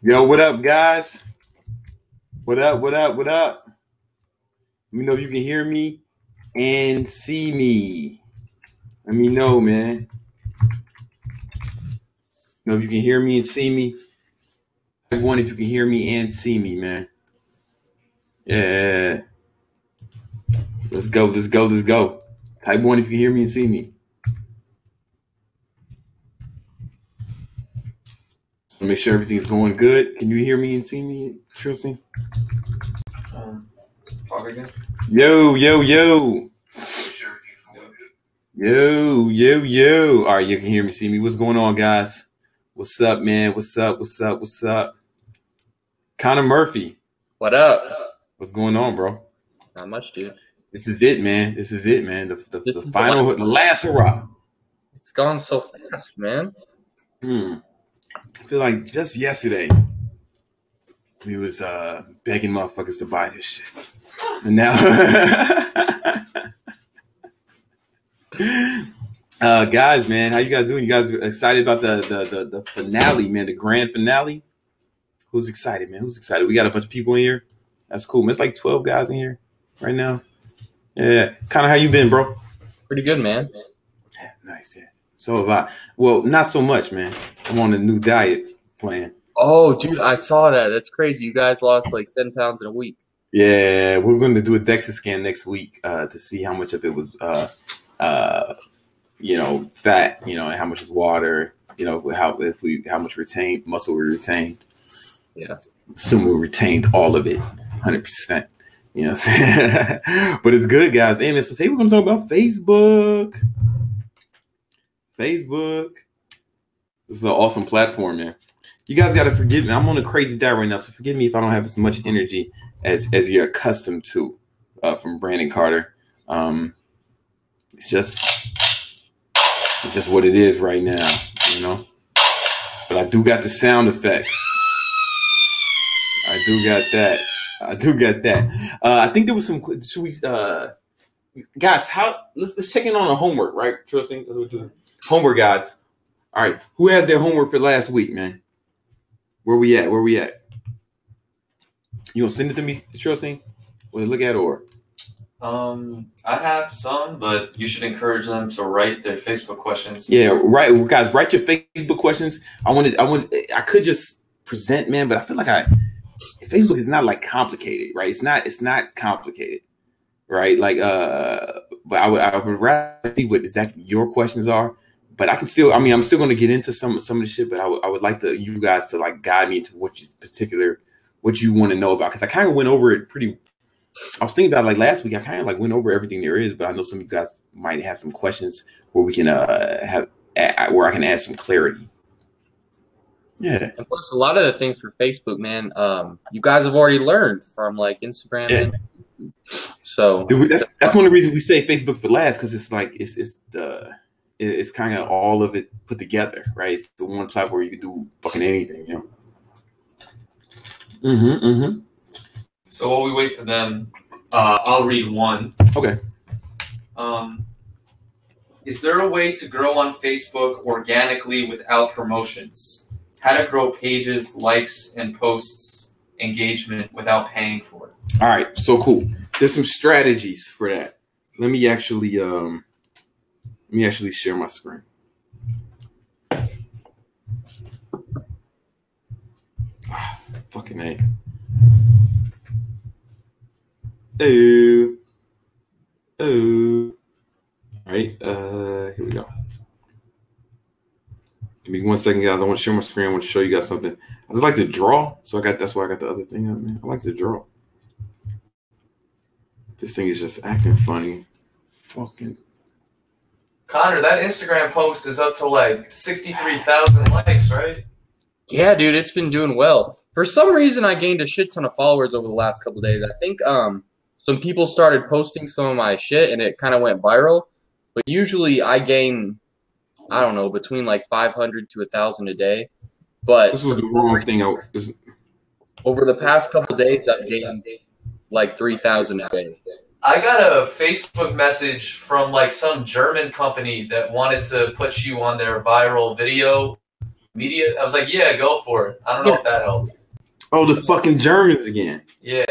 Yo, what up, guys? What up, what up, what up? Let me know if you can hear me and see me. Let me know, man. Know if you can hear me and see me. Everyone, if you can hear me and see me, man. Yeah. Let's go, let's go, let's go. Type 1 if you can hear me and see me. Make sure everything's going good. Can you hear me and see me, Tristan? Talk again. Yo, yo, yo. Yo, yo, yo. All right, you can hear me, see me. What's going on, guys? What's up, man? What's up? What's up? What's up? Connor Murphy. What up? What's going on, bro? Not much, dude. This is it, man. This is it, man. The final, the last hurrah. It's gone so fast, man. I feel like just yesterday we was begging motherfuckers to buy this shit, and now, guys, man, how you guys doing? You guys excited about the finale, man? The grand finale. Who's excited, man? Who's excited? We got a bunch of people in here. That's cool, man. It's like 12 guys in here right now. Yeah, kind of how you been, bro? Pretty good, man. Yeah, nice. Yeah. So have I. Well, not so much, man. I'm on a new diet plan. Oh, dude, I saw that. That's crazy. You guys lost like 10 pounds in a week. Yeah, we're going to do a DEXA scan next week to see how much of it was, fat, and how much is water, how much retained muscle we retained. Yeah. Assume we retained all of it, 100%. You know what I'm saying? But it's good, guys. Hey, man, so today we're going to talk about Facebook. Facebook. This is an awesome platform, man. You guys got to forgive me. I'm on a crazy diet right now, so forgive me if I don't have as much energy as you're accustomed to from Brandon Carter. It's just what it is right now, you know. But I do got the sound effects. I do got that. I think there was some. Should we, guys? Let's check in on the homework, right? Tristan, that's what we're doing. Homework, guys. All right, who has their homework for last week, man? Where we at? You gonna send it to me, Tristan? Will you look at it or? I have some, but you should encourage them to write their Facebook questions. Yeah, right, guys. Write your Facebook questions. I could just present, man, but I feel like Facebook is not like complicated, right? It's not complicated, right? Like, but I would rather see what exactly your questions are. But I can still, I'm still going to get into some of the shit, but I would like you guys to like guide me into what you want to know about. Cause I kind of went over it I was thinking about like last week, I kind of like went over everything there is, but I know some of you guys might have some questions where we can where I can add some clarity. Yeah. And plus, a lot of the things for Facebook, man, you guys have already learned from like Instagram. Yeah. And so Dude, that's one of the reasons we say Facebook for last. Cause it's like, it's kind of all of it put together, right? It's the one platform where you can do fucking anything, you know? So while we wait for them, I'll read one. Okay. Is there a way to grow on Facebook organically without promotions? How to grow pages, likes, and posts engagement without paying for it? All right. So cool. There's some strategies for that. Let me actually share my screen. Fucking A. Oh. All right. Here we go. Give me 1 second, guys. I want to share my screen. I want to show you guys something. I just like to draw, so that's why I got the other thing up, man. I like to draw. This thing is just acting funny. Fucking. Connor, that Instagram post is up to like 63,000 likes, right? yeah, dude, it's been doing well. For some reason, I gained a shit ton of followers over the last couple of days. I think some people started posting some of my shit, and it kind of went viral. But usually, I gain, I don't know, between like 500 to 1,000 a day. But This was the wrong thing. over the past couple of days, I've gained like 3,000 a day. I got a Facebook message from like some German company that wanted to put you on their viral video Media. I was like, yeah, go for it. I don't know if that helped. Oh, the fucking Germans again, Yeah.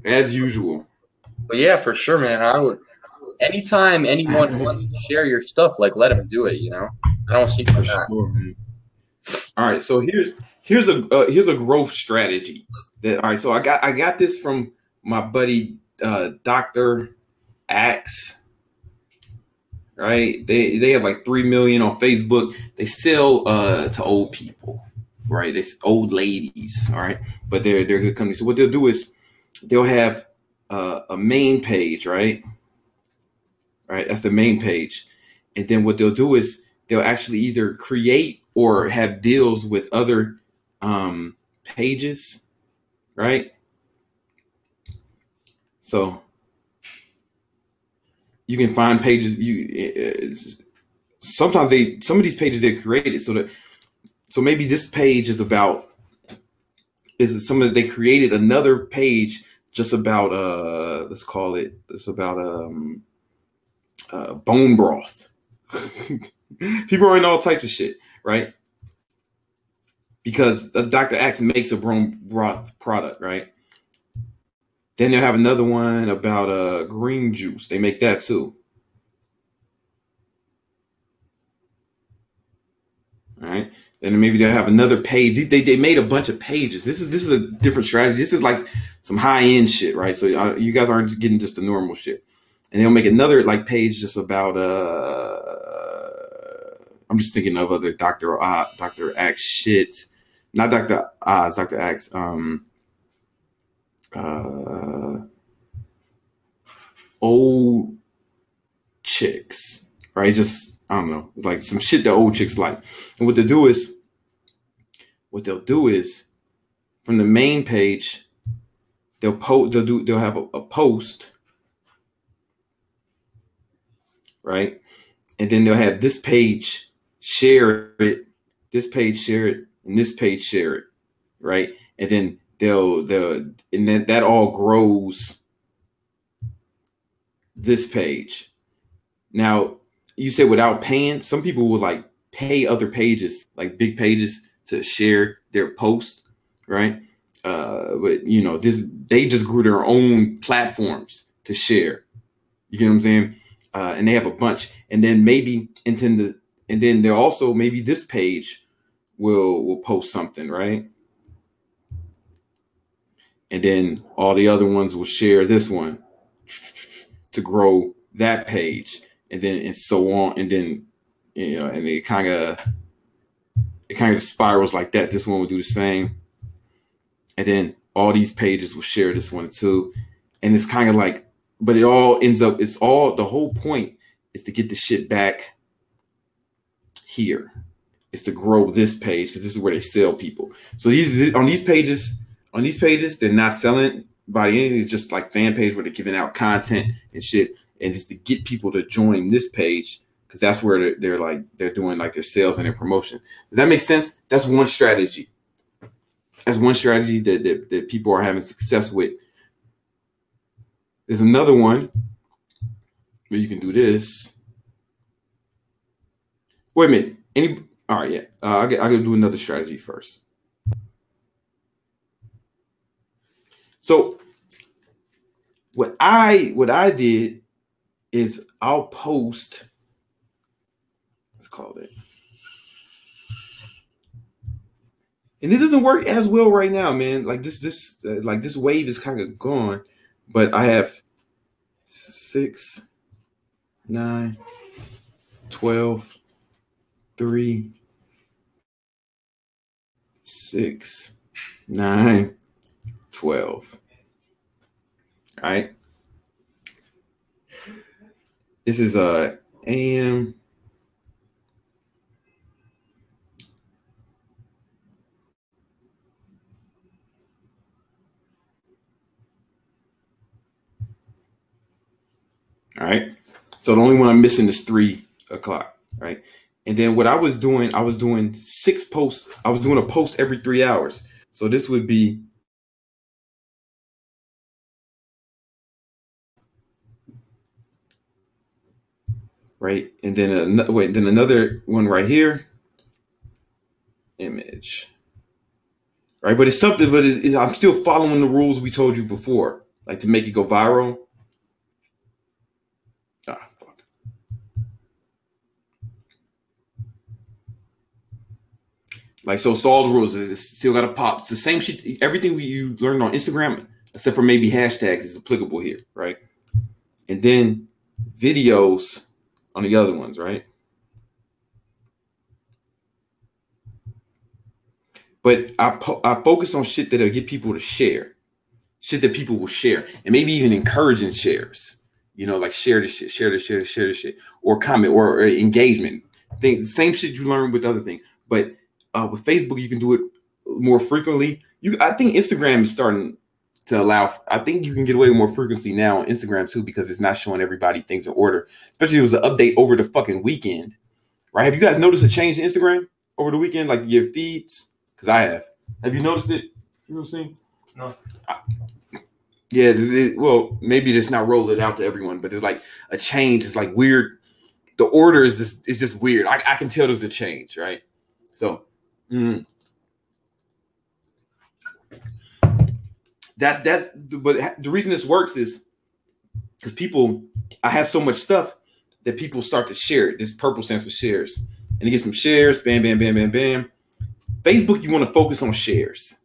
as usual. But yeah, for sure, man. I would. Anytime anyone wants to share your stuff, like let them do it. You know, I don't see For why not. sure, man. All right, so here's a growth strategy. That all right, so I got this from my buddy Dr. Axe. Right, they have like 3 million on Facebook. They sell to old people, right? It's old ladies, all right, but they're a good company. So what they'll do is they'll have a main page, right? Right, that's the main page, and then what they'll do is they'll actually either create or have deals with other pages, right? So you can find pages. Sometimes some of these pages they're created so maybe this page is about they created another page just about let's call it it's about bone broth. People are in all types of shit, right? Because Dr. Axe makes a bone broth product, right? Then they'll have another one about green juice. They make that too. All right. And maybe they'll have another page. They made a bunch of pages. This is a different strategy. This is like some high end shit, right? So you guys aren't getting just the normal shit. And they'll make another like page just about I'm just thinking of other Dr. Axe shit. Not Dr. Oz, Dr. Axe. Old chicks, right? Just I don't know, like some shit that old chicks like. And what they'll do is from the main page, they'll have a post, right? And then they'll have this page share it, this page share it, and this page share it, right? And then and then that all grows this page. Now, you say without paying, some people will like pay other pages, like big pages, to share their post, right? But you know, they just grew their own platforms to share. You get what I'm saying? And they have a bunch, and then they're also maybe this page will post something, right? And then all the other ones will share this one to grow that page, and so on, and then you know, and it kind of spirals like that. This one will do the same, and then all these pages will share this one too, and it's kind of like, but it all ends up. It's all the whole point is to get the shit back here. Is to grow this page because this is where they sell people. So on these pages, they're not selling by anything. It's just like fan page where they're giving out content and shit, and just to get people to join this page because that's where they're doing like their sales and their promotion. Does that make sense? That's one strategy. That's one strategy that people are having success with. There's another one where you can do this. Wait a minute. All right, yeah. I'll do another strategy first. So what I did is I'll post. Let's call it. And it doesn't work as well right now, man. Like this wave is kind of gone, but I have 6, 9, 12, 3, 6, 9, 12. All right. This is AM. All right. So the only one I'm missing is 3 o'clock. Right. And then what I was doing 6 posts. I was doing a post every 3 hours. So this would be right. And then another one right here. image. Right, but it's something. But I'm still following the rules we told you before, like to make it go viral. Ah, fuck. Like so, all the rules. It's still got to pop. It's the same shit. Everything you learned on Instagram, except for maybe hashtags, is applicable here, right? And then videos on the other ones, right? But I focus on shit that'll get people to share, shit that people will share, and maybe even encouraging shares. You know, like share the shit, share the shit, or comment or engagement. Same shit you learn with other things. But with Facebook, you can do it more frequently. I think Instagram is starting to allow. I think you can get away with more frequency now on Instagram too, because it's not showing everybody things in order. Especially if it was an update over the fucking weekend, right? Have you guys noticed a change in Instagram over the weekend, like your feeds? Because I have. Have you noticed it? You know what I'm saying? No. Yeah. Well, maybe just not roll it out to everyone, but there's like a change. It's like weird. The order is just weird. I can tell there's a change, right? So that's that. But the reason this works is because I have so much stuff that people start to share it. This purple stands for shares, and you get some shares. Bam, bam, bam, bam, bam. Facebook, you want to focus on shares,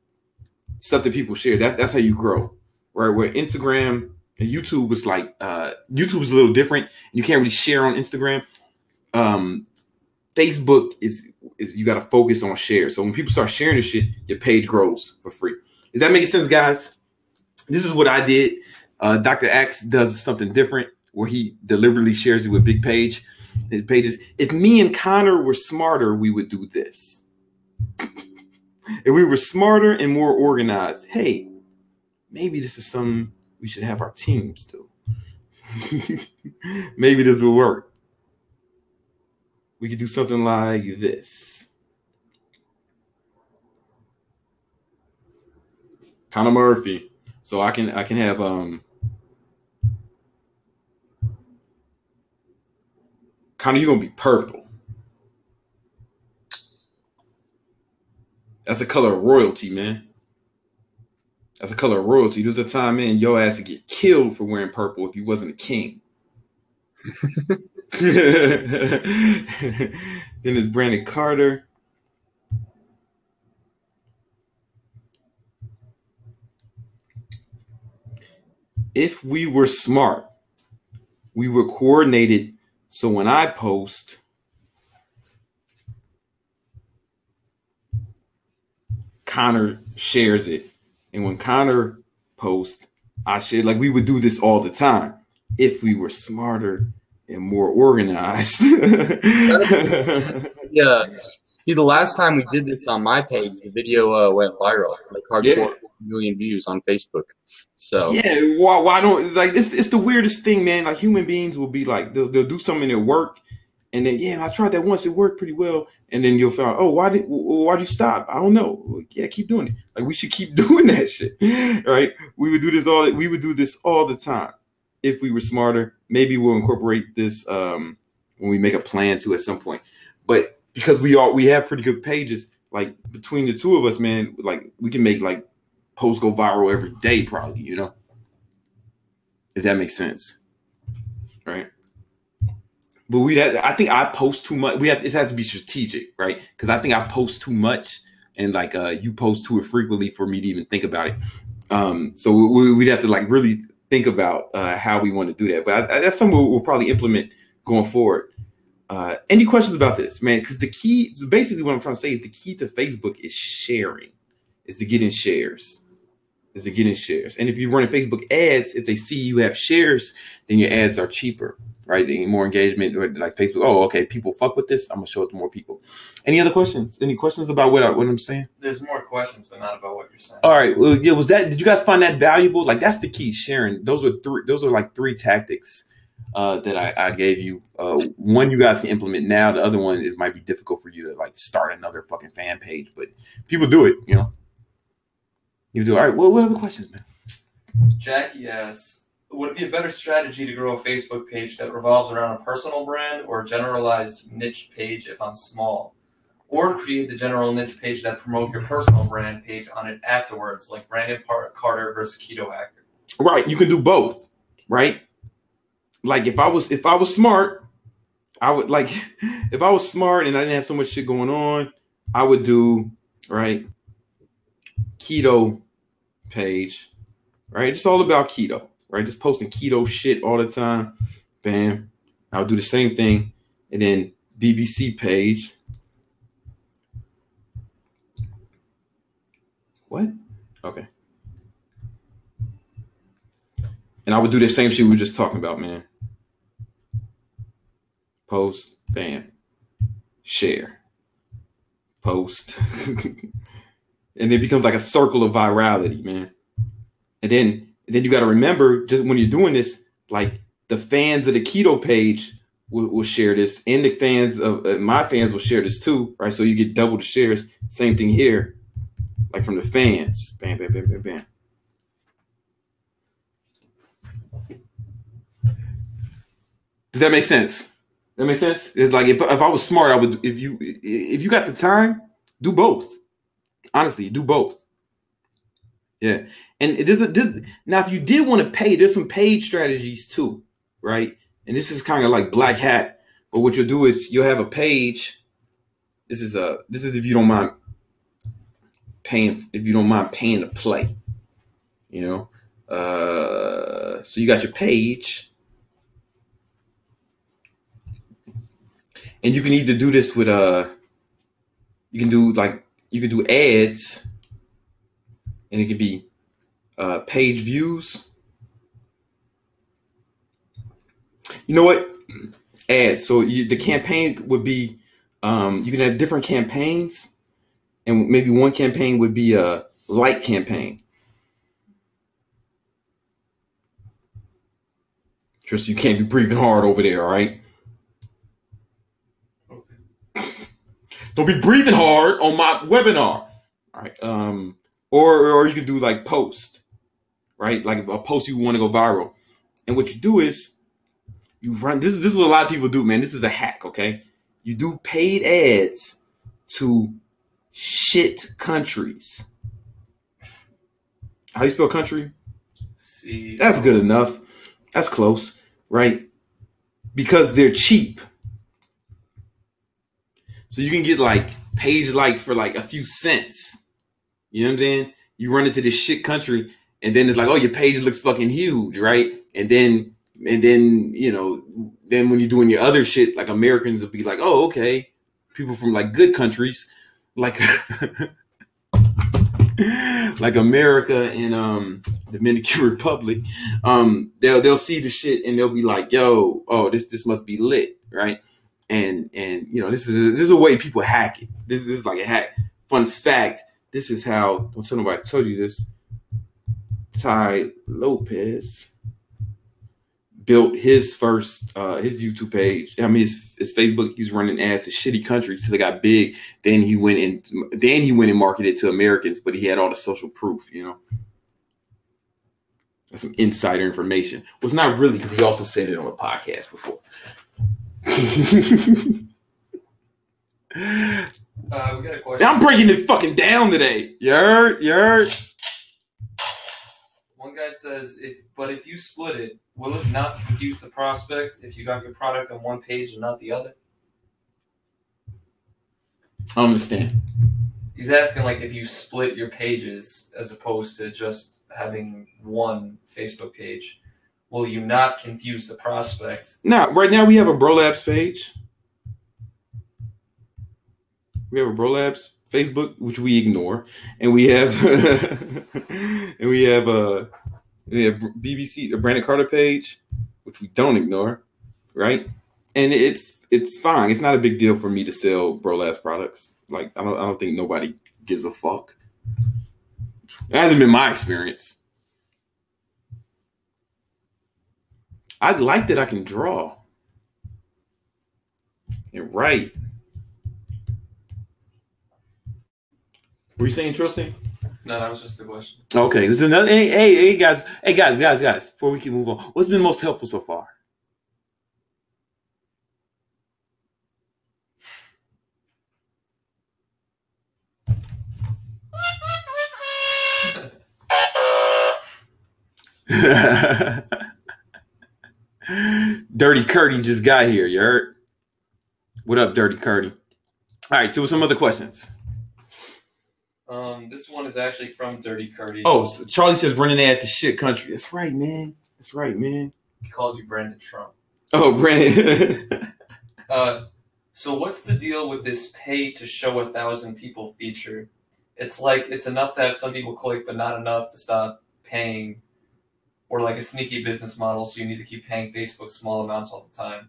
stuff that people share. That's how you grow, right? Where Instagram and YouTube was like, YouTube is a little different. You can't really share on Instagram. Facebook is you got to focus on shares. So when people start sharing this shit, your page grows for free. Is that making sense, guys? This is what I did. Dr. Axe does something different where he deliberately shares it with big page. His pages. If me and Connor were smarter, we would do this. If we were smarter and more organized, hey, maybe this is something we should have our teams do. Maybe this will work. We could do something like this. Connor Murphy. So I can have Connor, you're gonna be purple. That's the color of royalty, man. That's the color of royalty. There's a time, man, your ass would get killed for wearing purple if you wasn't a king. Then there's Brandon Carter. If we were smart, we were coordinated. So when I post, Connor shares it. And when Connor posts, I share. Like we would do this all the time if we were smarter and more organized. Yeah. See, the last time we did this on my page, the video went viral, like hardcore, million views on Facebook. So yeah, why don't like it's the weirdest thing, man. Like human beings will be like they'll do something at work, and then I tried that once, it worked pretty well, and then you'll find out, oh, why do you stop? I don't know. Yeah, keep doing it. Like we should keep doing that shit, right? We would do this all the time if we were smarter. Maybe we'll incorporate this when we make a plan to at some point, but. Because we have pretty good pages, like between the two of us, man, like we can make like posts go viral every day, probably, you know, if that makes sense, right? But I think I post too much. It has to be strategic, right? Because I think I post too much, and like you post too frequently for me to even think about it. So we'd have to like really think about how we want to do that. But that's something we'll probably implement going forward. Any questions about this, man? Because the key, so basically what I'm trying to say is the key to Facebook is sharing, is to get in shares, And if you're running Facebook ads, if they see you have shares, then your ads are cheaper, right? And more engagement, or like Facebook. Oh, okay, people fuck with this. I'm gonna show it to more people. Any other questions? Any questions about what I'm saying? There's more questions, but not about what you're saying. All right. Well, yeah. Did you guys find that valuable? Like that's the key. Sharing. Those are like three tactics. That I gave you. One you guys can implement now. The other one, it might be difficult for you to like start another fucking fan page, but people do it, you know. You do. All right. Well, what other questions, man? Jackie asks, would it be a better strategy to grow a Facebook page that revolves around a personal brand or a generalized niche page if I'm small? Or create the general niche page that promote your personal brand page on it afterwards, like Brandon Carter versus Keto Hacker. Right. You can do both. Right. Like if I was smart, I would like if I was smart and I didn't have so much shit going on, I would do right keto page, right? It's all about keto, right? Just posting keto shit all the time. Bam. I'll do the same thing. And then BBC page. What? Okay. And I would do the same shit we were just talking about, man. Post, bam, share, post. And it becomes like a circle of virality, man. And then you got to remember, just when you're doing this, like the fans of the keto page will share this, and the fans of my fans will share this too, right? So you get double the shares. Same thing here, like from the fans. Bam, bam, bam, bam, bam. Does that make sense? That makes sense. It's like if I was smart, I would. If you got the time, do both. Honestly, do both. Yeah, and this now if you did want to pay, there's some paid strategies too, right? And this is kind of like black hat. But what you'll do is you'll have a page. This is if you don't mind paying. If you don't mind paying to play, you know. So you got your page. And you can either do this with you can do ads, and it could be page views. You know what? Ads. So the campaign would be you can have different campaigns, and maybe one campaign would be a light campaign. Just you can't be breathing hard over there, all right? Don't be breathing hard on my webinar. All right. Or you can do like post, right? Like a post you want to go viral. And what you do is you run. This is what a lot of people do, man. This is a hack, okay? You do paid ads to shit countries. How do you spell country? See. That's good enough. That's close, right? Because they're cheap. So you can get like page likes for like a few cents. You know what I'm saying? You run into this shit country, and then it's like, oh, your page looks fucking huge, right? And then you know, then when you're doing your other shit, like Americans will be like, oh, okay. People from like good countries, like like America and Dominican Republic, they'll see the shit and they'll be like, yo, oh, this must be lit, right? And you know, this is a way people hack it. This is like a hack. Fun fact, this is how, don't tell nobody I told you this, Tai Lopez built his first his YouTube page. I mean his Facebook, he was running ads to shitty countries till they got big. Then he went and marketed to Americans, but he had all the social proof, you know. That's some insider information. Well, it's not really, because he also said it on a podcast before. We got a question. I'm breaking it fucking down today. You heard? One guy says, if you split it, will it not confuse the prospect if you got your product on one page and not the other? I understand. He's asking like if you split your pages as opposed to just having one Facebook page, will you not confuse the prospect? No, right now we have a Bro Labs page. We have a Bro Labs Facebook, which we ignore, and we have BBC, a Brandon Carter page, which we don't ignore, right? And it's fine. It's not a big deal for me to sell Bro Labs products. Like I don't think nobody gives a fuck. It hasn't been my experience. I like that I can draw and write. Were you saying interesting? No, that was just the question. Okay, there's another. Hey, guys. Before we can move on, what's been most helpful so far? Dirty Curdy just got here. You heard? What up, Dirty Curdy? All right, so some other questions. This one is actually from Dirty Curdy. Oh, so Charlie says running ad to shit country. That's right, man. That's right, man. He called you Brandon Trump. Oh, Brandon. So what's the deal with this pay to show 1,000 people feature? It's like it's enough to have some people click, but not enough to stop paying, or like a sneaky business model. So you need to keep paying Facebook small amounts all the time.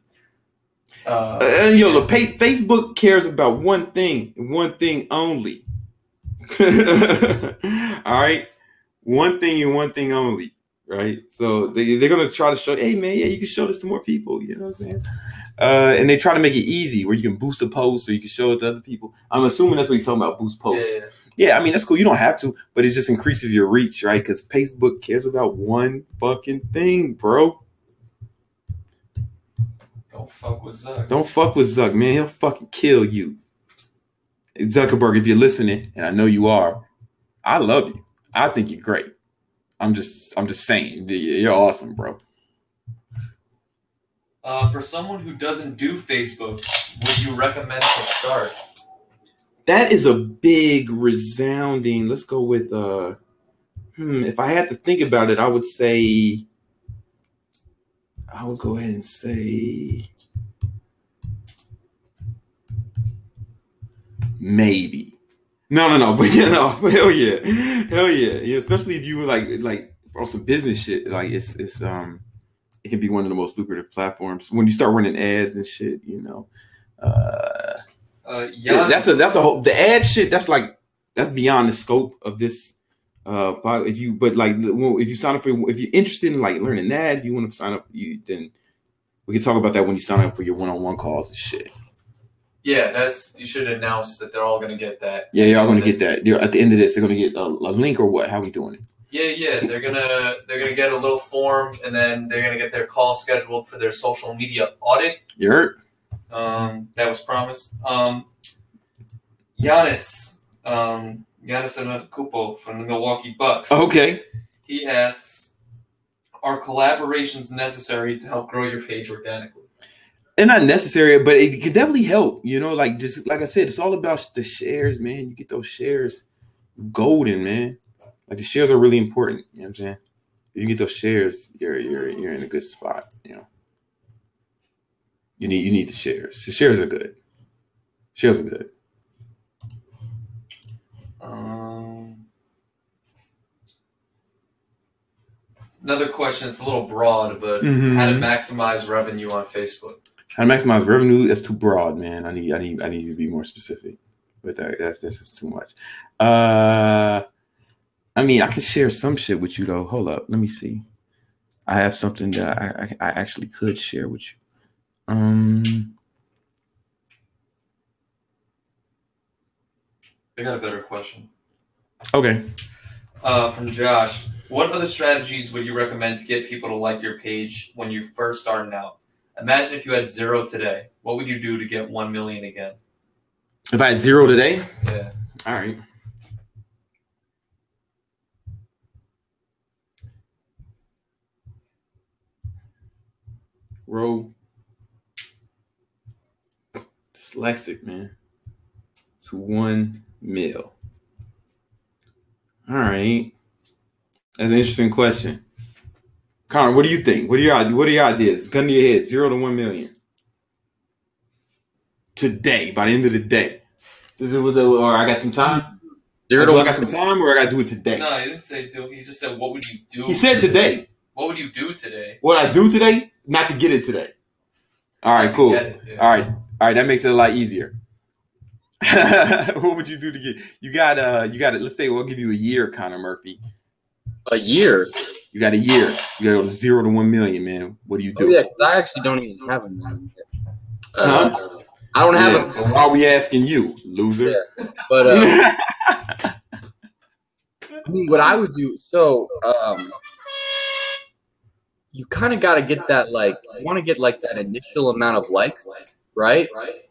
Facebook cares about one thing and one thing only. All right, one thing and one thing only. Right, so they're gonna try to show, hey man, yeah, you can show this to more people. You know what I'm saying? And they try to make it easy where you can boost a post so you can show it to other people. I'm assuming that's what he's talking about, boost posts. Yeah, I mean that's cool. You don't have to, but it just increases your reach, right? Because Facebook cares about one fucking thing, bro. Don't fuck with Zuck. Don't fuck with Zuck, man. He'll fucking kill you. Zuckerberg, if you're listening, and I know you are, I love you. I think you're great. I'm just saying, you're awesome, bro. For someone who doesn't do Facebook, would you recommend to start? That is a big resounding. Let's go with if I had to think about it, I would go ahead and say maybe. No, but hell yeah, yeah. Especially if you were like on some business shit, like it's it can be one of the most lucrative platforms when you start running ads and shit. You know, that's a whole the ad shit. That's beyond the scope of this. If you sign up if you're interested in like learning that, if you want to sign up, then we can talk about that when you sign up for your one-on-one calls and shit. Yeah, you should announce that they're all going to get that. Yeah, you're all going to get that. At the end of this, they're going to get a link or what? How are we doing it? Yeah. They're gonna get a little form, and then they're gonna get their call scheduled for their social media audit. You heard? That was promised. Giannis Antetokounmpo from the Milwaukee Bucks. Okay. He asks, are collaborations necessary to help grow your page organically? They're not necessary, but it could definitely help. You know, just like I said, it's all about the shares, man. You get those shares, golden, man. Like the shares are really important. You know what I'm saying? If you get those shares, you're in a good spot. You know, you need the shares. The shares are good. Shares are good. Another question. It's a little broad, but how to maximize revenue on Facebook? How to maximize revenue? That's too broad, man. I need to be more specific with that. That's just too much. I mean, I can share some shit with you though. Hold up, let me see. I have something that I actually could share with you. I got a better question. Okay. From Josh, what other strategies would you recommend to get people to like your page when you're first starting out? Imagine if you had 0 today. What would you do to get 1 million again? If I had 0 today? Yeah. All right. Row. Dyslexic, man. To 1 mil. All right. That's an interesting question. Connor, what do you think? What are your ideas? Gun to your head. 0 to 1 million. Today, by the end of the day. Or I got some time? 0 to 1. I got some time, or I got to do it today? No, he didn't say do. He just said, what would you do? He said today. What would you do today? What I do today? Not to get it today. All right, cool. Yeah. All right. That makes it a lot easier. What would you do to get? You got it. Let's say we'll give you a year, Connor Murphy. A year? You got a year. You got to go to 0 to 1 million, man. What do you do? Oh, yeah, 'cause I actually don't even have a million yet. I don't have a. Why are we asking you, loser? Yeah. But I mean, what I would do. So you kind of got to get that you want to get that initial amount of likes, right?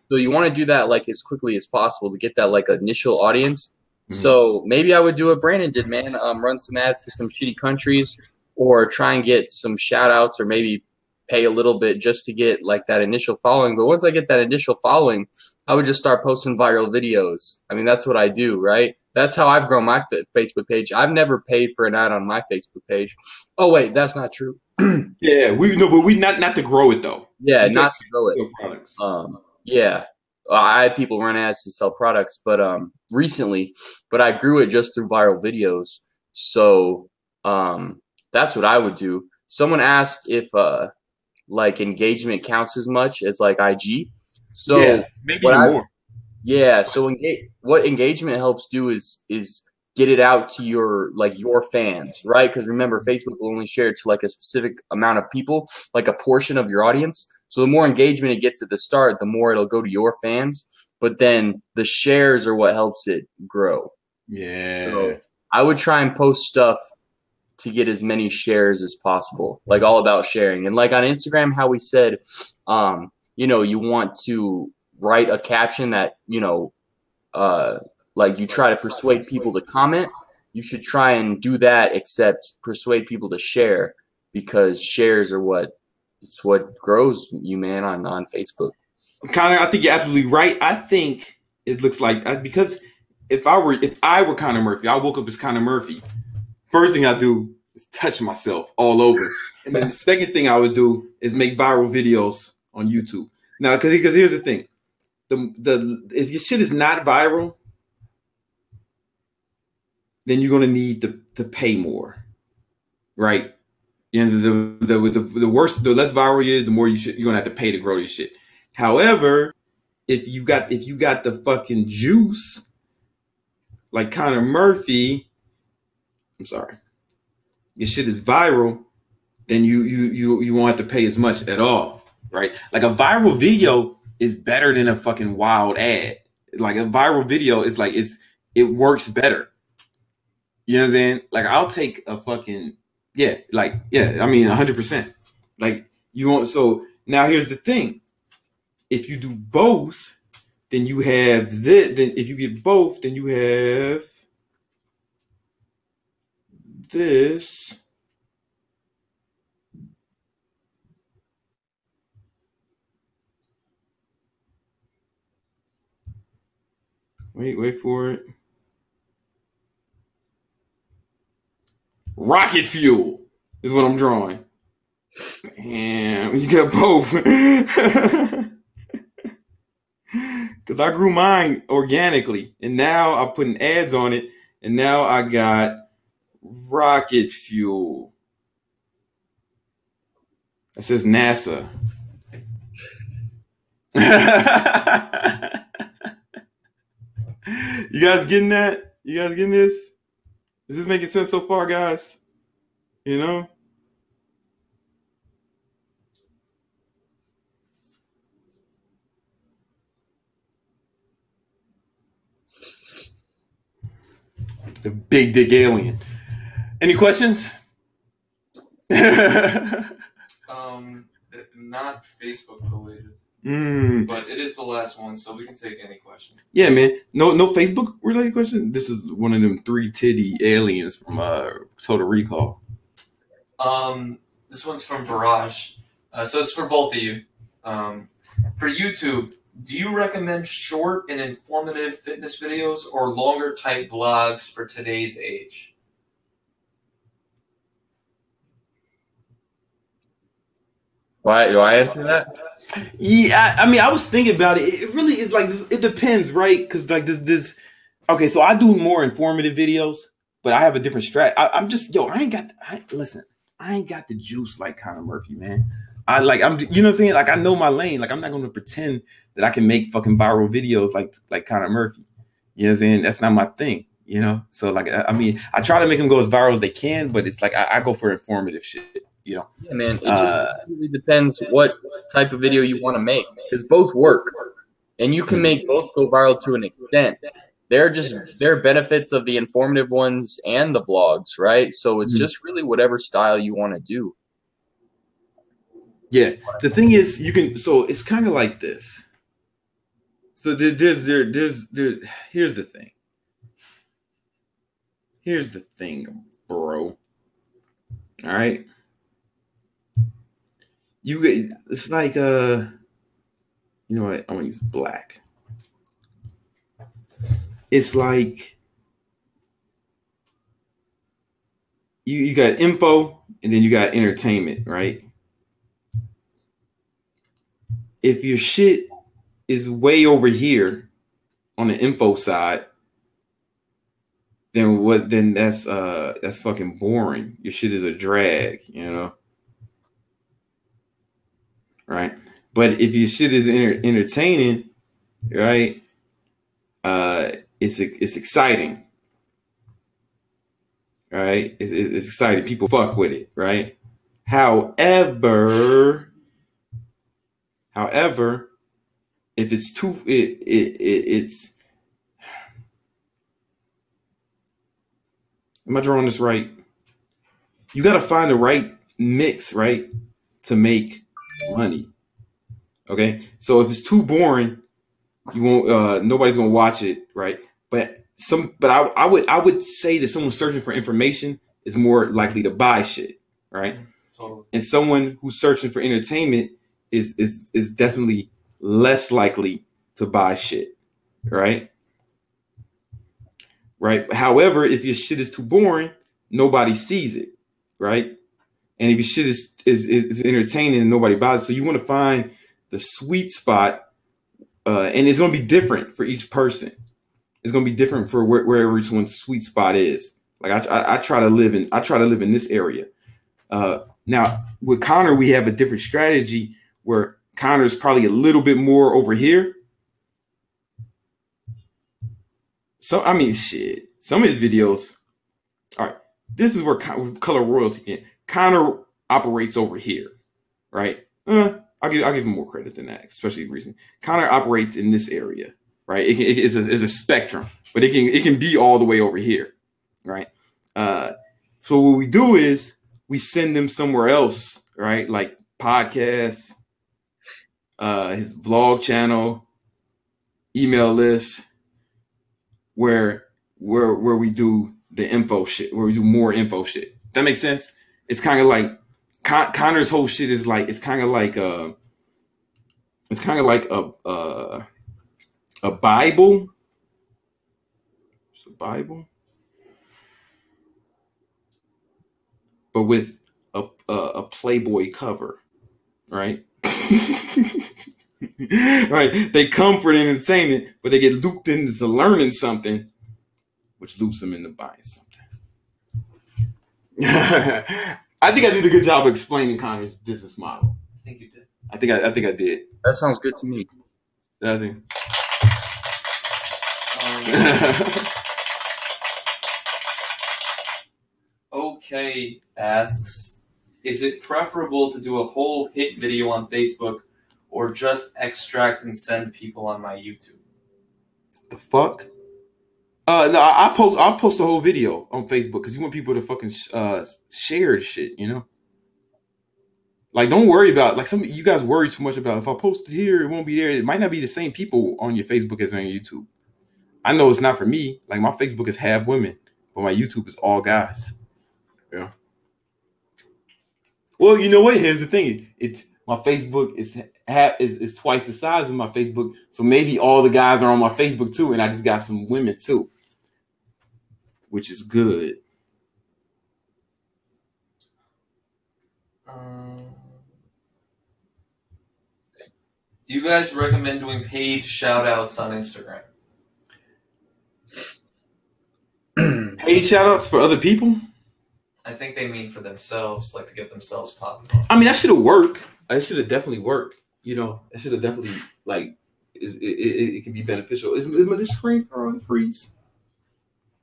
So you want to do that as quickly as possible to get that initial audience. Mm-hmm. So maybe I would do what Brandon did, man. Run some ads to some shitty countries, or try and get some shout outs, or maybe pay a little bit just to get like that initial following. But once I get that initial following, I would just start posting viral videos. I mean, that's what I do, right? That's how I've grown my Facebook page. I've never paid for an ad on my Facebook page. Oh wait, that's not true. Yeah, but we not to grow it though. Yeah, We not to grow it. products. Yeah, I had people run ads to sell products, but recently, but I grew it just through viral videos. So that's what I would do. Someone asked if like engagement counts as much as like IG. So yeah, maybe more. Yeah, so what engagement helps do is get it out to your fans, right? Because remember, Facebook will only share it to like a specific amount of people, like a portion of your audience. So the more engagement it gets at the start, the more it'll go to your fans. But then the shares are what helps it grow. Yeah. So I would try and post stuff to get as many shares as possible, like all about sharing. And like on Instagram, how we said, you want to write a caption that, like you try to persuade people to comment. You should try and do that, except persuade people to share, because shares are what grows you, man, on Facebook. Connor, I think you're absolutely right. I think it looks like, because if I were Connor Murphy, I woke up as Connor Murphy. First thing I do is touch myself all over, and then the second thing I would do is make viral videos on YouTube. Now, because here's the thing. If your shit is not viral, then you're gonna need to pay more, right? You know, the worse, the less viral you is, the more you're gonna have to pay to grow your shit. However, if you got the fucking juice, like Connor Murphy, I'm sorry, your shit is viral, then you won't have to pay as much at all, right? Like a viral video is better than a fucking wild ad. Like a viral video is like it works better. You know what I'm saying? Like I'll take a fucking I mean 100%. Like you want, so now here's the thing. If you do both, then you have this. Then if you get both, then you have this. Wait for it. Rocket fuel is what I'm drawing. And you got both. Because I grew mine organically, and now I'm putting ads on it, and now I got rocket fuel. It says NASA. You guys getting that? You guys getting this? Is this making sense so far, guys? You know? The big dick alien. Any questions? Not Facebook related. But it is the last one, so we can take any question. Yeah, man. No Facebook related question. This is one of them 3-titty aliens from Total Recall. This one's from Barrage. So it's for both of you. For YouTube, do you recommend short and informative fitness videos or longer type vlogs for today's age? Why do I answer that? Yeah, I mean, I was thinking about it. It really is like this, it depends, right? Because like this. Okay, so I do more informative videos, but I have a different strat. I'm just I ain't got the juice like Connor Murphy, man. You know what I'm saying? Like I know my lane. Like I'm not going to pretend that I can make fucking viral videos like Connor Murphy. You know what I'm saying? That's not my thing. You know, so like I mean, I try to make them go as viral as they can, but it's like I go for informative shit. You know? Yeah, man. It just really depends what type of video you want to make, because both work, and you can make both go viral to an extent. There are benefits of the informative ones and the vlogs, right? So it's just really whatever style you want to do. Yeah, the thing is, you can. So it's kind of like this. So here's the thing. Here's the thing, bro. All right. It's like you know what? I'm gonna use black. It's like you got info and then you got entertainment, right? If your shit is way over here on the info side, then that's fucking boring. Your shit is a drag, you know? Right? But if your shit is entertaining, right? It's exciting. Right? It's exciting. People fuck with it, right? However, if it's too it's am I drawing this right? You got to find the right mix, right, to make money. Okay, so if it's too boring, you won't. Nobody's gonna watch it, right? But I would say that someone searching for information is more likely to buy shit, right? Totally. And someone who's searching for entertainment is definitely less likely to buy shit, right? Right. However, if your shit is too boring, nobody sees it, right? And if your shit is entertaining and nobody buys it, so you want to find the sweet spot, and it's going to be different for each person. It's going to be different for wherever each one's sweet spot is. Like I try to live in this area. Now with Connor, we have a different strategy where Connor's probably a little bit more over here. So I mean, shit. Some of his videos. All right, this is where Color Royalty in. Connor operates over here, right? I'll give him more credit than that, especially recently. Connor operates in this area, right? It's a spectrum, but it can be all the way over here, right? So what we do is we send them somewhere else, right? Like podcasts, his vlog channel, email list, where we do the info shit, where we do more info shit. That makes sense? It's kind of like Connor's whole shit is like, it's kind of like a Bible. It's a Bible, but with a Playboy cover, right? Right. They come for the entertainment, but they get looped into learning something, which loops them into buying something. I think I did a good job of explaining Connor's business model. I think you did. I think I did. That sounds good to me. I think. Okay asks, is it preferable to do a whole hit video on Facebook or just extract and send people on my YouTube? The fuck? No, I'll post the whole video on Facebook because you want people to fucking share shit, you know? Like, don't worry about, like, some of you guys worry too much about if I post it here, it won't be there. It might not be the same people on your Facebook as on your YouTube. I know it's not for me. Like, my Facebook is half women, but my YouTube is all guys. Yeah. Well, you know what? Here's the thing. It's my Facebook is twice the size of my Facebook, so maybe all the guys are on my Facebook too, and I just got some women too, which is good. Do you guys recommend doing page shout-outs on Instagram? Page shout-outs for other people? I think they mean for themselves, like to get themselves popped up. I mean, that should have worked. It should have definitely worked. You know, it should have definitely, like, it can be beneficial. Is my screen freeze?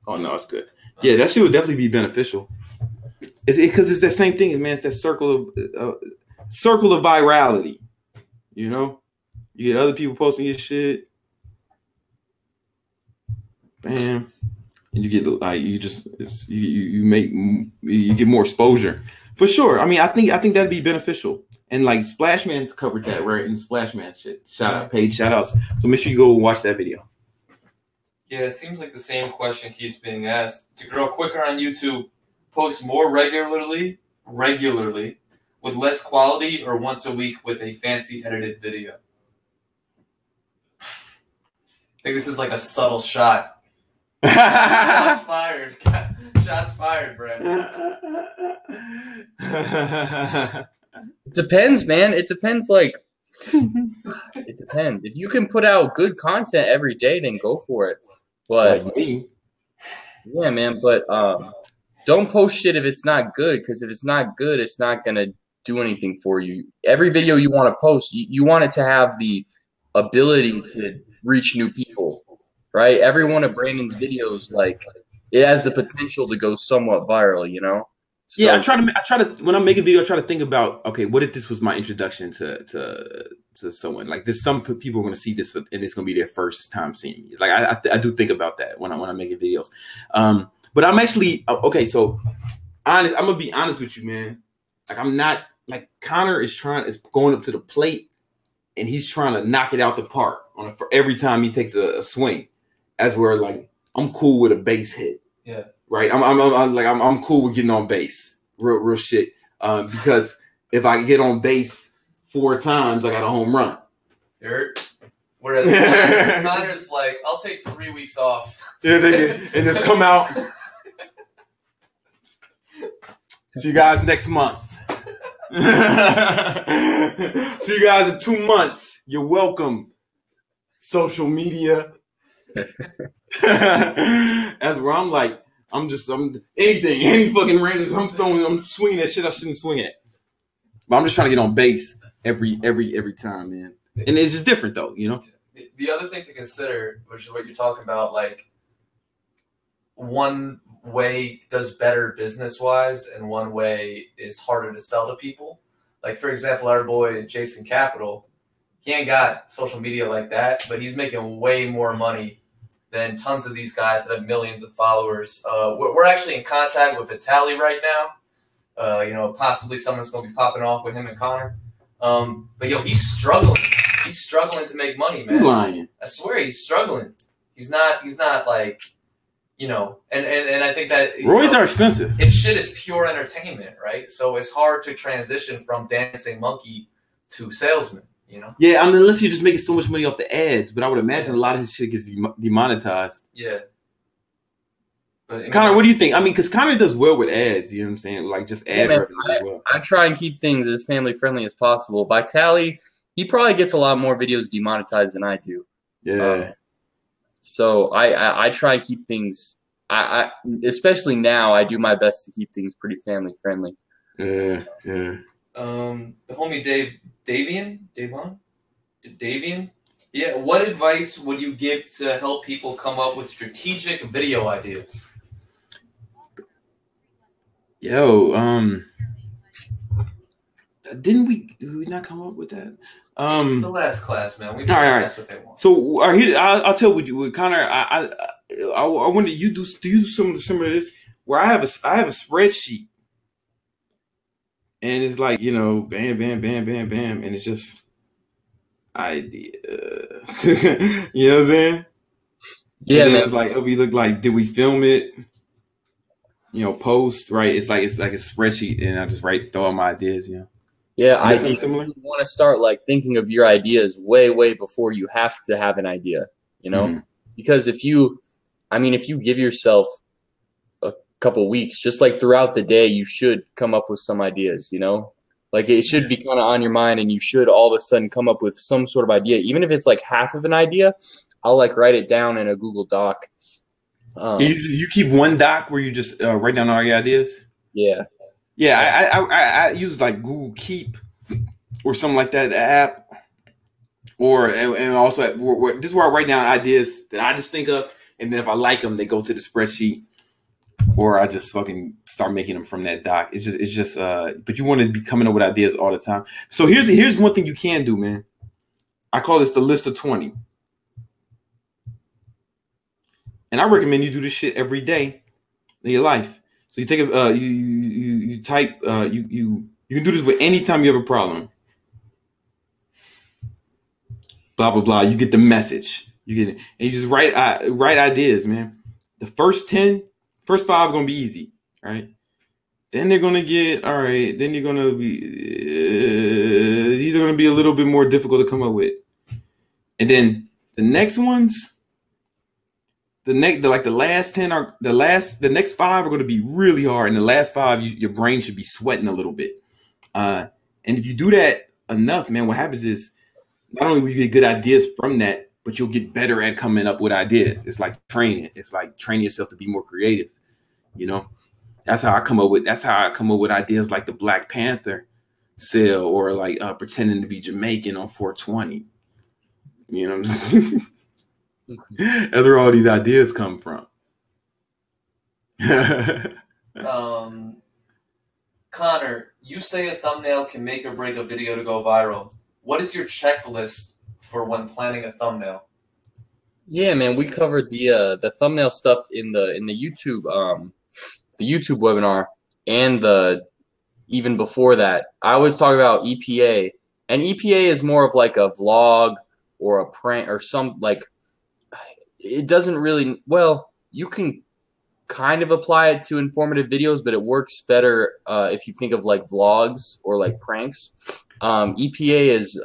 Oh, no, it's good. Yeah, that should definitely be beneficial. Because it's that same thing, man. It's that circle of virality. You know? You get other people posting your shit. Bam. And you get like you get more exposure for sure. I mean, I think that'd be beneficial. And like Splashman covered that, right? And Splashman shit. Shout out, page shout outs. So make sure you go watch that video. Yeah, it seems like the same question keeps being asked. To grow quicker on YouTube, post more regularly regularly with less quality, or once a week with a fancy edited video? I think this is like a subtle shot. Shots fired. Shots fired, Brandon. It depends, man. It depends. Like, it depends. If you can put out good content every day, then go for it. But Like me. yeah, man. But don't post shit if it's not good, because if it's not good, it's not gonna do anything for you. Every video you want to post, you want it to have the ability to reach new people, right? Every one of Brandon's videos, like, it has the potential to go somewhat viral, you know? So, Yeah, I try to when I make a video, I try to think about, okay, what if this was my introduction to someone? Like, this, some people are going to see this and it's going to be their first time seeing me. Like, I do think about that when I'm making videos. But I'm actually okay. So honest, I'm gonna be honest with you, man. Like, I'm not, like, Connor is going up to the plate and he's trying to knock it out the park for every time he takes a swing. As where, like, I'm cool with a base hit. Yeah. Right. I'm cool with getting on base. Real shit. Because if I get on base 4 times, I got a home run. Whereas Connor's like, I'll take 3 weeks off. Yeah, and just come out. See you guys next month. See you guys in 2 months. You're welcome. Social media. That's where I'm like, I'm anything, any fucking random. I'm swinging that shit I shouldn't swing at. But I'm just trying to get on base every time, man. And it's just different though, you know. The other thing to consider, which is what you're talking about, like, one way does better business-wise and one way is harder to sell to people. Like, for example, our boy Jason Capital, he ain't got social media like that, but he's making way more money than tons of these guys that have millions of followers. We're actually in contact with Vitaly right now. Possibly someone's going to be popping off with him and Connor. But yo, he's struggling. He's struggling to make money, man. You're lying. I swear he's struggling. He's not like, and I think that Roids are expensive. His shit is pure entertainment, right? So it's hard to transition from dancing monkey to salesman, you know? Yeah, I mean, unless you're just making so much money off the ads, but I would imagine a lot of his shit gets demonetized. Yeah. But, Connor, what do you think? I mean, because Connor does well with ads, you know what I'm saying? Like, just ad revenue as well. I try and keep things as family friendly as possible. Vitaly, he probably gets a lot more videos demonetized than I do. Yeah. So I try and keep things. I especially now, I do my best to keep things pretty family friendly. Yeah. The homie Davian. Yeah. What advice would you give to help people come up with strategic video ideas? Yo, did we not come up with that? It's the last class, man. We all right. That's what they want. So, I'll tell you with Connor. I wonder, do you do some of this where I have a spreadsheet, and it's like, bam, bam, bam, bam, bam, and it's just idea. You know what I'm saying? Yeah, and man. Like, we look like, did we film it? Post, right? It's like a spreadsheet, and I just throw out my ideas. Yeah, I think you want to start like thinking of your ideas way before you have to have an idea, Mm-hmm. Because if you give yourself a couple weeks, just like throughout the day, you should come up with some ideas, like it should be kind of on your mind, and you should all of a sudden come up with some sort of idea, even if it's like half of an idea. I'll like write it down in a Google Doc. You keep one doc where you just write down all your ideas? Yeah. Yeah, I use like Google Keep or something like that, the app. And also, this is where I write down ideas that I just think of, and then if I like them, they go to the spreadsheet, or I just fucking start making them from that doc. It's just. But you want to be coming up with ideas all the time. So here's one thing you can do, man. I call this the list of 20. And I recommend you do this shit every day in your life. So you take you type you can do this with any time you have a problem. Blah blah blah. You get the message. You get it, and you just write ideas, man. The first 5 are gonna be easy, right? Then they're gonna get all right. Then you're gonna be these are gonna be a little bit more difficult to come up with. And then the next ones, the last 10 are the next 5 are going to be really hard. And the last 5, your brain should be sweating a little bit. And if you do that enough, man, what happens is not only will you get good ideas from that, but you'll get better at coming up with ideas. It's like training. It's like training yourself to be more creative. You know, that's how I come up with ideas like the Black Panther sale, or like pretending to be Jamaican on 420. You know what I'm saying? That's where all these ideas come from. Connor, you say a thumbnail can make or break a video to go viral. What is your checklist for when planning a thumbnail? Yeah, man, we covered the thumbnail stuff in the YouTube webinar, and even before that. I always talk about EPA, and EPA is more of like a vlog or a prank or some, like, it doesn't really, well, you can kind of apply it to informative videos, but it works better if you think of like vlogs or like pranks. EPA is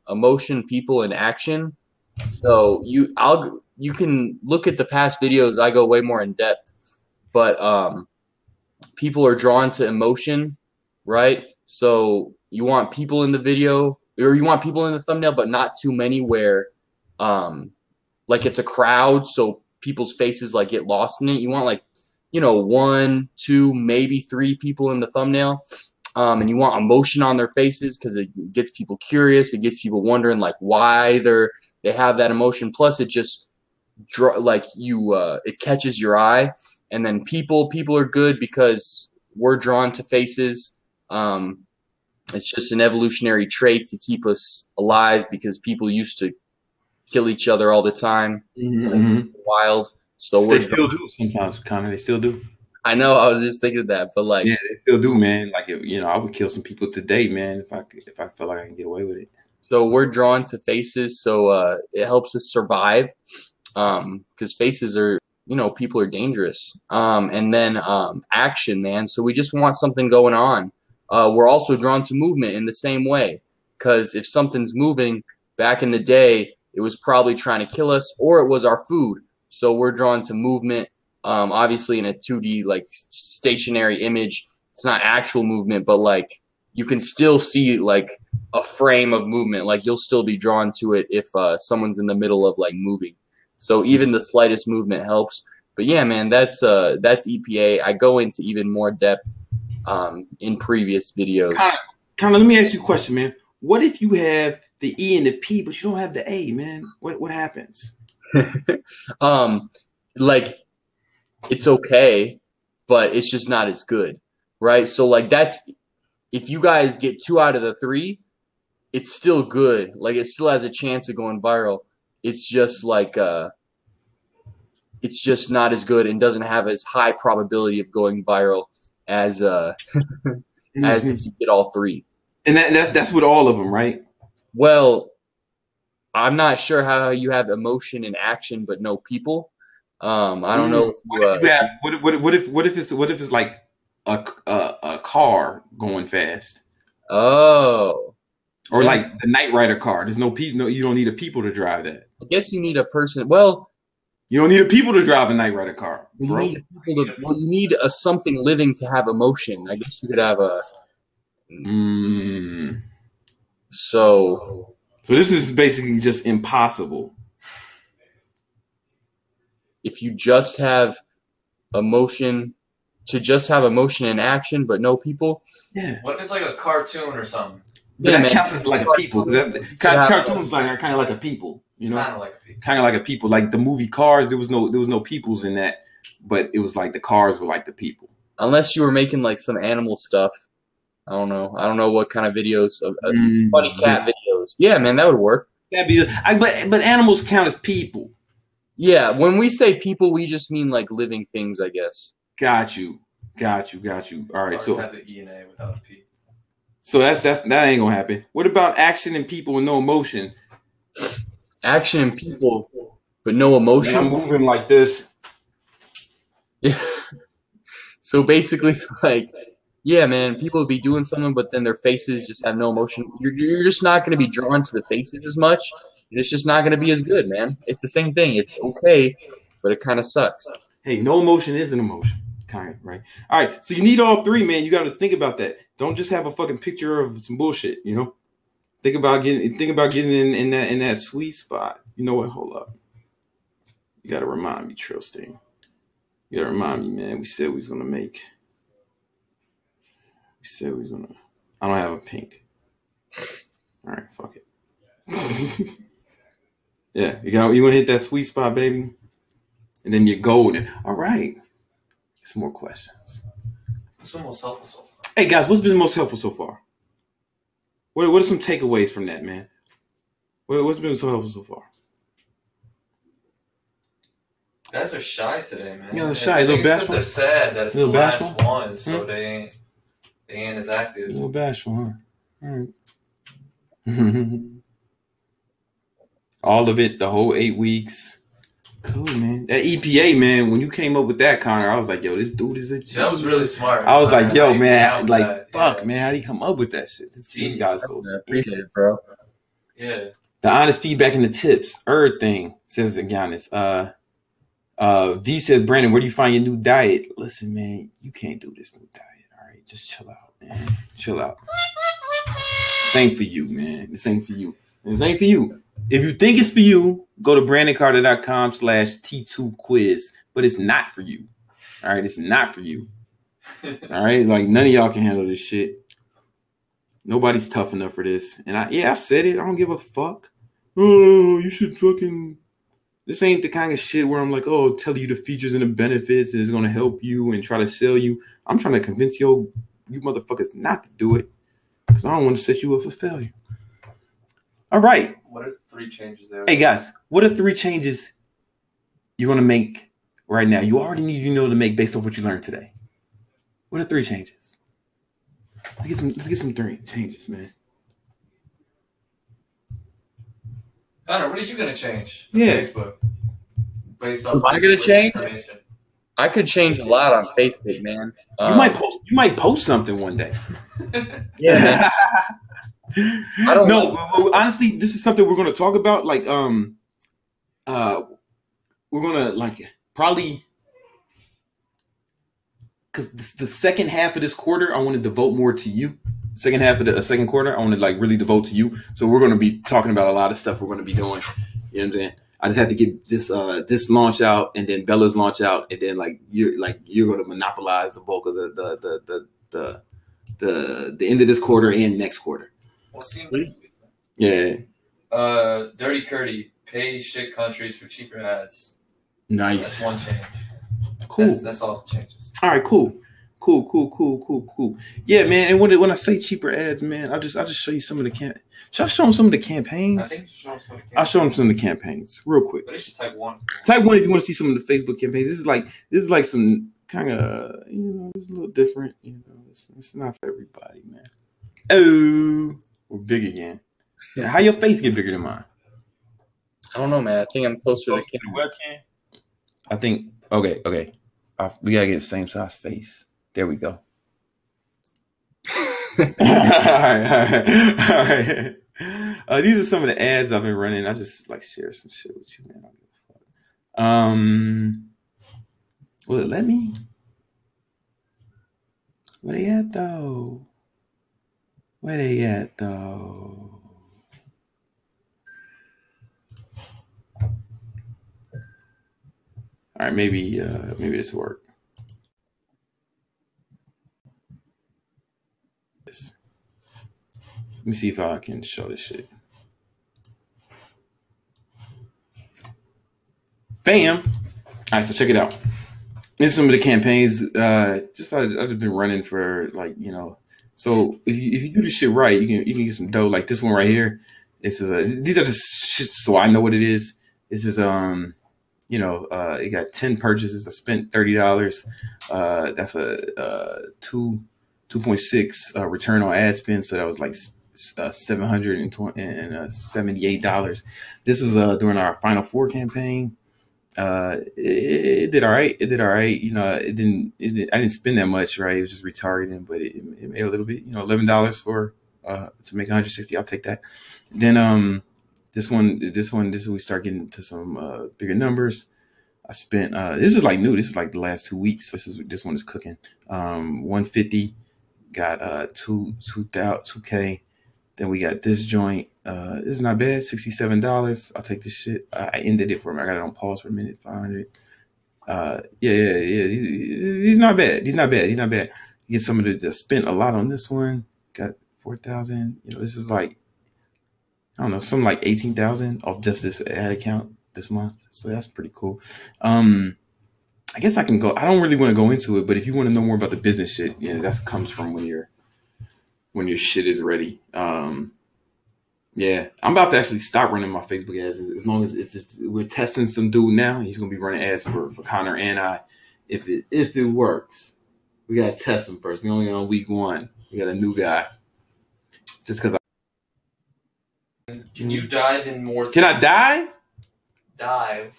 emotion, people, and action. So you can look at the past videos. I go way more in depth, but people are drawn to emotion, right? So you want people in the video, or you want people in the thumbnail, but not too many where like it's a crowd, so people's faces like get lost in it. You want, like, 1, 2, maybe 3 people in the thumbnail, and you want emotion on their faces because it gets people curious. It gets people wondering like why they have that emotion. Plus, it just it catches your eye. And then people are good because we're drawn to faces. It's just an evolutionary trait to keep us alive, because people used to kill each other all the time. Mm-hmm. Wild. So they still do sometimes, Connor. They still do. I know. I was just thinking of that, but like, yeah, they still do, man. Like, I would kill some people today, man, if I felt like I can get away with it. So we're drawn to faces, so it helps us survive, because faces are, people are dangerous. And then action, man. So we just want something going on. We're also drawn to movement in the same way, because if something's moving, back in the day, it was probably trying to kill us, or it was our food. So we're drawn to movement. Obviously in a 2D, like, stationary image, it's not actual movement, but like you can still see like a frame of movement. Like, you'll still be drawn to it if someone's in the middle of like moving. So even the slightest movement helps. But yeah, man, that's EPA. I go into even more depth in previous videos. Connor, let me ask you a question, man. What if you have the E and the P, but you don't have the A, man? What happens? Like, it's okay, but it's just not as good, right? So like, if you guys get 2 out of the 3, it's still good. Like, it still has a chance of going viral. It's just like it's just not as good and doesn't have as high probability of going viral as as if you get all 3. And that's with all of them, right? Well, I'm not sure how you have emotion and action but no people. I don't know. What if it's like a car going fast? Oh. Or like the Knight Rider car. There's no people. No, you don't need a people to drive that. I guess you need a person. Well, you don't need a people to drive a Knight Rider car, bro. You need a something living to have emotion. I guess you could have a. So this is basically just impossible. If you just have emotion, and action, but no people. Yeah. What if it's like a cartoon or something? But that counts as like a people. Cartoons are kind of like a people, Kind of like a people. Kind of like a people. Like the movie Cars, there was no peoples in that, but it was like the cars were like the people. Unless you were making like some animal stuff. I don't know what kind of videos of funny cat videos. Yeah, man, that would work. But animals count as people. Yeah, when we say people, we just mean like living things, I guess. Got you. All right, so have the E and A without a P. So that ain't gonna happen. What about action and people with no emotion? Action and people, but no emotion. I'm moving like this. Yeah. So basically, like, yeah, man, people would be doing something, but then their faces just have no emotion. You're just not going to be drawn to the faces as much. And it's just not going to be as good, man. It's the same thing. It's okay, but it kind of sucks. Hey, no emotion is an emotion, kind of, right? All right, so you need all three, man. You got to think about that. Don't just have a fucking picture of some bullshit, you know. Think about getting in that sweet spot. You know what? Hold up. You got to remind me, Trilstein. You got to remind me, man. We said we was gonna make. We said we was gonna. I don't have a pink. All right, fuck it. Yeah, you want to hit that sweet spot, baby, and then you're golden. All right. Some more questions. What's been most helpful so far? Hey guys, what's been most helpful so far? What are some takeaways from that, man? What's been so helpful so far? Guys are shy today, man. Yeah, they're shy. A little bashful. They're sad that it's the last one, so they ain't as active. A little bashful, huh? All right. All of it, the whole 8 weeks. Cool, man. That EPA, man, when you came up with that, Connor, I was like, yo, this dude is a genius. That was really smart. I was like, yo, man, like, fuck, man, how do you come up with that shit? This guy's so I appreciate it, bro. Yeah. The honest feedback and the tips. Thing, says Giannis. V says, Brandon, where do you find your new diet? Listen, man, you can't do this new diet, all right? Just chill out, man. Chill out. Same for you, man. This ain't for you. This ain't for you. If you think it's for you, go to brandoncarter.com/T2quiz. But it's not for you. All right? It's not for you. All right? Like, none of y'all can handle this shit. Nobody's tough enough for this. And I said it. I don't give a fuck. Oh, you should fucking... This ain't the kind of shit where I'm like, oh, tell you the features and the benefits and it's going to help you and try to sell you. I'm trying to convince you motherfuckers not to do it because I don't want to set you up for failure. All right. What are 3 changes there? Hey, guys, what are 3 changes you're going to make right now? You already need to make based on what you learned today. What are 3 changes? Let's get some 3 changes, man. Connor, what are you going to change? Yeah. Facebook. Based on Am I going to change? I could change a lot on Facebook, man. You might post something one day. Yeah, man. I don't know. Honestly, this is something we're going to talk about. Like, we're going to probably, because the second half of this quarter, I want to devote more to you. Second half of the second quarter, I want to really devote to you. So we're going to be talking about a lot of stuff we're going to be doing. You know what I'm saying? I just have to get this launch out and then Bella's launch out, and then you're going to monopolize the bulk of the end of this quarter and next quarter. We'll see next week. Yeah. Dirty Curdy, pay shit countries for cheaper ads. Nice. That's one change. Cool. That's all the changes. All right, cool. Yeah, man. And when I say cheaper ads, man, I'll just show you some of the Should I show them some of the campaigns? I think you should show them some of the campaigns. I'll show them some of the campaigns real quick. But they should type 1. Type 1 if you want to see some of the Facebook campaigns. This is like some kind of, it's a little different. It's not for everybody, man. Oh, we're big again. Yeah, how your face get bigger than mine? I don't know, man. I think I'm closer to the camera. Webcam. I think. Okay. We gotta get the same size face. There we go. All right. These are some of the ads I've been running. I just share some shit with you, man. Will it let me? Where they at though? All right, maybe this will work. Let me see if I can show this shit. Bam! All right, so check it out. This is some of the campaigns. I've just been running for So if you do this shit right, you can get some dough. Like this one right here. These are just shit so I know what it is. This is it got 10 purchases. I spent $30. That's a 2.6 return on ad spend. So that was like $778. This was during our Final Four campaign. It did all right. It did all right. You know, it didn't. I didn't spend that much, right? It was just retargeting, but it made a little bit. You know, $11 for to make 160. I'll take that. Then this one, we start getting to some bigger numbers. I spent this is like new. This is like the last 2 weeks. This one is cooking. 150 got 2K. Then we got this joint. This is not bad. $67. I'll take this shit. I ended it for him. I got it on pause for a minute. 500. Yeah. He's not bad. He's not bad. You get some of the just spent a lot on this one. Got 4,000. You know, this is like, I don't know, something like 18,000 off just this ad account this month. So that's pretty cool. I guess I can go. I don't really want to go into it, but if you want to know more about the business shit, yeah, that comes from when your shit is ready. Yeah, I'm about to actually stop running my Facebook ads as long as it's just, we're testing some dude now. He's gonna be running ads for Connor and I. If it works, we gotta test him first. We only on week 1. We got a new guy. Just because. Can you dive in more? Can I die? Dive.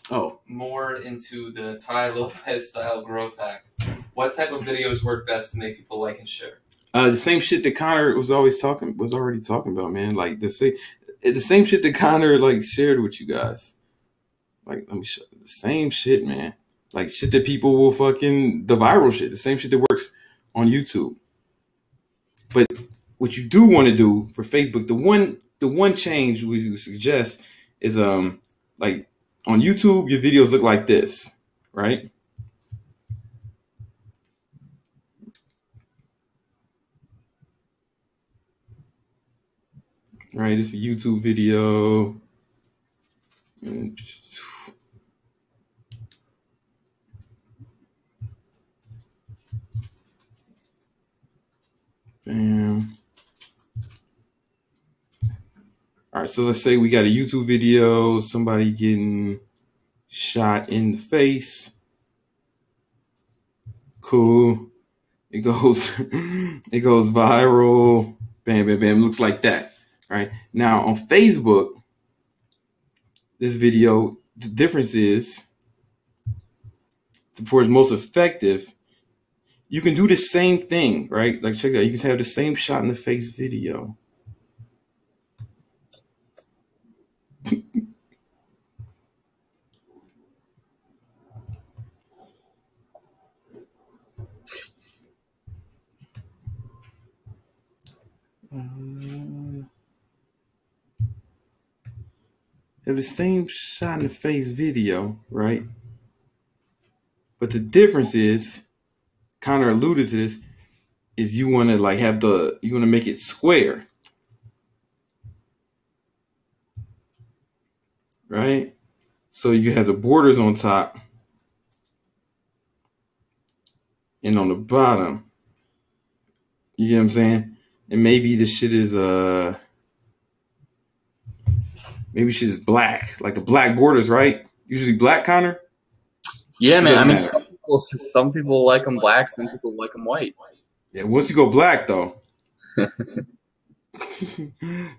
Oh. More into the Tai Lopez style growth hack. What type of videos work best to make people like and share? The same shit that Connor was already talking about, man. Like the same shit that Connor like shared with you guys. Like, let me show you the same shit, man. Like shit that people will fucking, the viral shit, the same shit that works on YouTube. But what you do want to do for Facebook, the one change we would suggest is like on YouTube, your videos look like this, right? Right, it's a YouTube video. Bam. All right, so let's say we got a YouTube video, somebody getting shot in the face. Cool. It goes viral. Bam, bam, bam. Looks like that. Right now on Facebook, this video, the difference is for its most effective, you can do the same thing, right? Like check it out. You can have the same shot in the face video. Have the same shot in the face video, right? But the difference is, Connor alluded to this, is you want to like you want to make it square, right? So you have the borders on top and on the bottom. You get what I'm saying? And maybe the shit is maybe shit is black, like the black borders, right? Usually black, Connor. Yeah, man. I mean, some people like them black, some people like them white. Yeah, once you go black, though,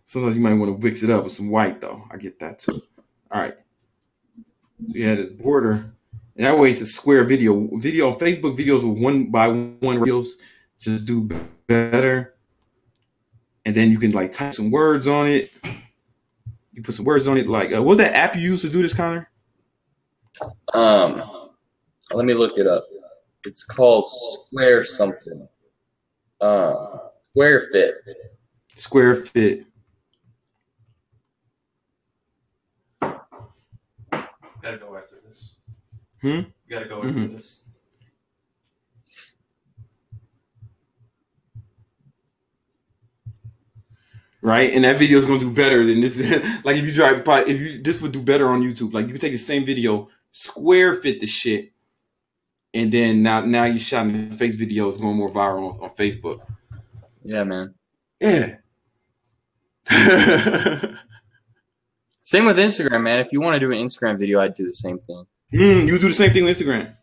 sometimes you might want to mix it up with some white, though. I get that too. All right, you have this border, and that way it's a square video. Video on Facebook videos with 1x1 reels just do better, and then you can like type some words on it. You put some words on it, like what's that app you use to do this, Connor? Let me look it up. It's called Square something. Square Fit. Square Fit. Gotta go after this. Gotta go after this. Right, and that video is gonna do better than this. Like this would do better on YouTube. Like you can take the same video, square fit the shit, and then now you shot in the face video is going more viral on Facebook. Yeah, man. Yeah. Same with Instagram, man. If you want to do an Instagram video, I'd do the same thing. You do the same thing with Instagram.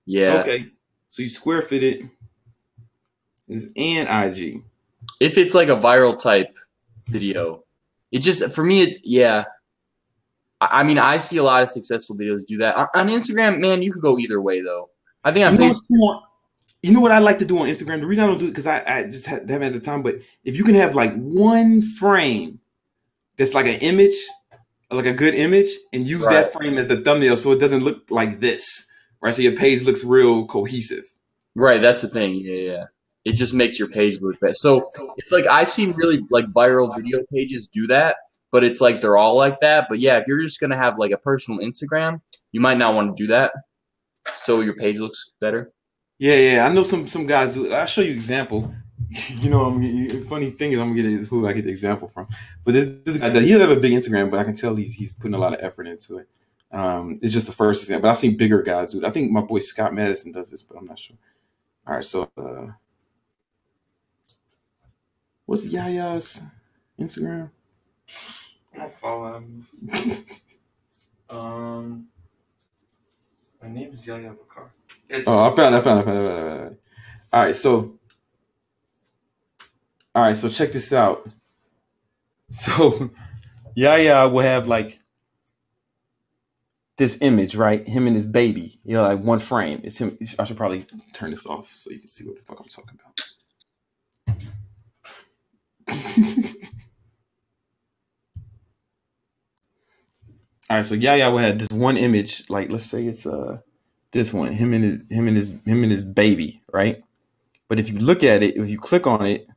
Yeah. Okay. So you square fit it. And IG. If it's like a viral type video, it just for me, yeah. I mean, I see a lot of successful videos do that. On Instagram, man, you could go either way though. I think on You know, Facebook, you know what I like to do on Instagram? The reason I don't do it because I just haven't had the time. But if you can have like one frame that's like an image, like a good image, and use that frame as the thumbnail so it doesn't look like this, right? So your page looks real cohesive. right, that's the thing. Yeah. It just makes your page look better. So it's like I've seen really like viral video pages do that, but it's like they're all like that. But yeah, if you're just gonna have like a personal Instagram, you might not want to do that. So your page looks better. Yeah. I know some guys who I'll show you example. You know, funny thing is I'm gonna get who I get the example from. But this guy he doesn't have a big Instagram, but I can tell he's putting a lot of effort into it. It's just the first example, but I've seen bigger guys do it. I think my boy Scott Madison does this, but I'm not sure. All right, so what's Yaya's Instagram? I'll follow him. My name is Yaya Bakar. I found it. All right, so check this out. So Yaya will have like this image, right? Him and his baby. You know, like one frame. It's him. I should probably turn this off so you can see what the fuck I'm talking about. All right, so Yaya will have this one image, like let's say it's this one, him and his baby, right? But if you look at it, if you click on it,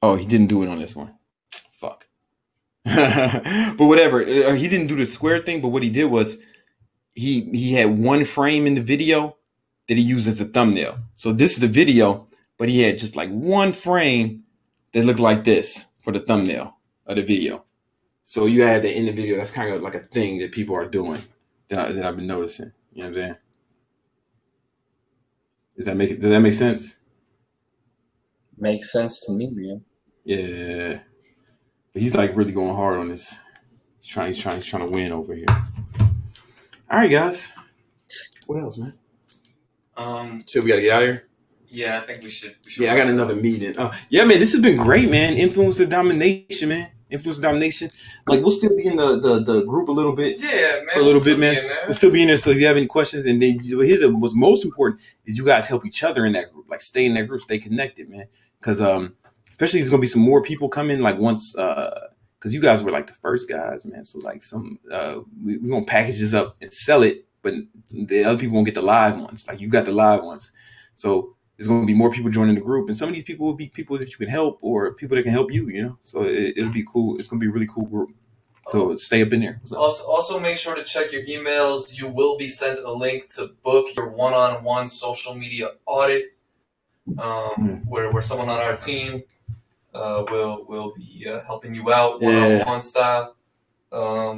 oh, he didn't do it on this one. Fuck. But whatever, he didn't do the square thing. But what he did was he had one frame in the video that he used as a thumbnail. So this is the video, but he had just like one frame that looked like this for the thumbnail of the video. So you add that in the video. That's kind of like a thing that people are doing that I've been noticing. You know what I'm saying? Does that make sense? Makes sense to me, man. Yeah. But he's like really going hard on this. He's trying to win over here. All right, guys. What else, man? So we gotta get out of here. Yeah, I think we should. Yeah, I got another meeting. Yeah, man, this has been great, man. Influencer domination, man. Influencer domination. Like we'll still be in the group a little bit. Yeah, man. For a little bit, man. We'll still be in there. So if you have any questions, and then here's what's most important is you guys help each other in that group. Like stay in that group, stay connected, man. Because especially there's gonna be some more people coming. Like once because you guys were like the first guys, man. So like we're gonna package this up and sell it, but the other people won't get the live ones. Like you got the live ones. So there's going to be more people joining the group, and some of these people will be people that you can help or people that can help you, you know? So it'll be cool. It's going to be a really cool group. So stay up in there. Also make sure to check your emails. You will be sent a link to book your one-on-one social media audit, where someone on our team will be helping you out one-on-one style,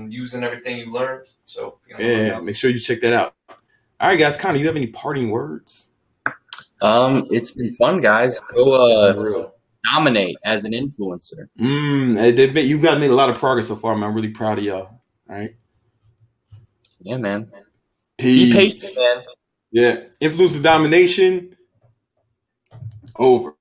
using everything you learned. So make sure you check that out. All right, guys. Connor, you have any parting words? It's been fun, guys. Go dominate as an influencer. You guys made a lot of progress so far, man. I'm really proud of y'all. All right. Yeah, man. Peace. Be patient, man. Yeah. Influencer domination. Over.